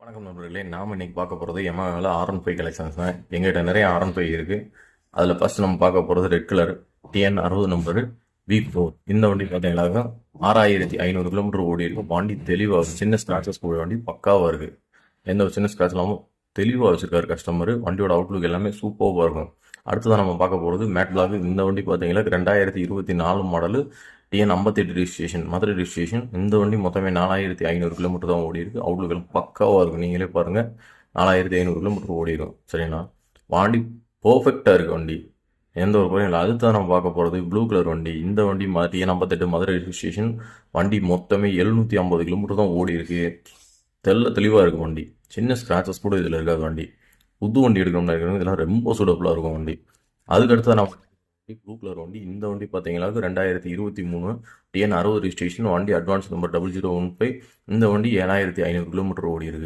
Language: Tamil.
வணக்கம் நண்பர்களே, நாம் இன்னைக்கு பார்க்க போகிறது Yamahaவில் R15 கலெக்ஷன்ஸ் தான். எங்கள்கிட்ட நிறைய R15 இருக்குது. அதில் ஃபஸ்ட் நம்ம பார்க்க போகிறது red colour TN60 number V4. இந்த வண்டி பார்த்தீங்கன்னாக்கா 6500 கிலோமீட்டர் ஓடி இருக்கும். வண்டி தெளிவாக சின்ன ஸ்க்ராச்சஸ் கூட வண்டி பக்காவாக இருக்குது. எந்த ஒரு சின்ன ஸ்க்ராட்ச் இல்லாமல் தெளிவாக வச்சுருக்காரு கஸ்டமர். வண்டியோட அவுட்லுக் எல்லாமே சூப்பராக இருக்கும். அடுத்ததான் நம்ம பார்க்க போகிறது மேட் பிளாக். இந்த வண்டி பார்த்தீங்கன்னா 2024 model TN58 registration, Madurai registration. இந்த வண்டி மொத்தமே 4500 கிலோமீட்டர் தான் ஓடி இருக்குது. அவுட்லுக் பக்காவாக இருக்கும். நீங்களே பாருங்கள், 4500 கிலோமீட்டர் ஓடி இருக்கும். சரிங்களா, வண்டி பர்ஃபெக்டாக இருக்குது. வண்டி எந்த ஒரு குறையும் இல்லை. அடுத்து நம்ம பார்க்க போகிறது ப்ளூ கலர் வண்டி. இந்த வண்டி TN58 மதுரை ரிஜிஸ்ட்ரேஷன். வண்டி மொத்தமே 750 கிலோமீட்டர் தான் ஓடி இருக்குது. தெளிவாக இருக்கும் வண்டி. சின்ன ஸ்க்ராச்சஸ் கூட இதில் இருக்காது. வண்டி புது வண்டி எடுக்கணும்னு இருக்கிறவங்க இதெல்லாம் ரொம்ப சூடபுளாக இருக்கும் வண்டி. அதுக்கடுத்து நம்ம ப்ளூ கலர் வண்டி. இந்த வண்டி பார்த்தீங்கன்னா 2023 TN60 ரிஜிஸ்ட்ரேஷன். வண்டி அட்வான்ஸ் நம்பர் 0015. இந்த வண்டி 7500 கிலோமீட்டர் ஓடி இருக்கு.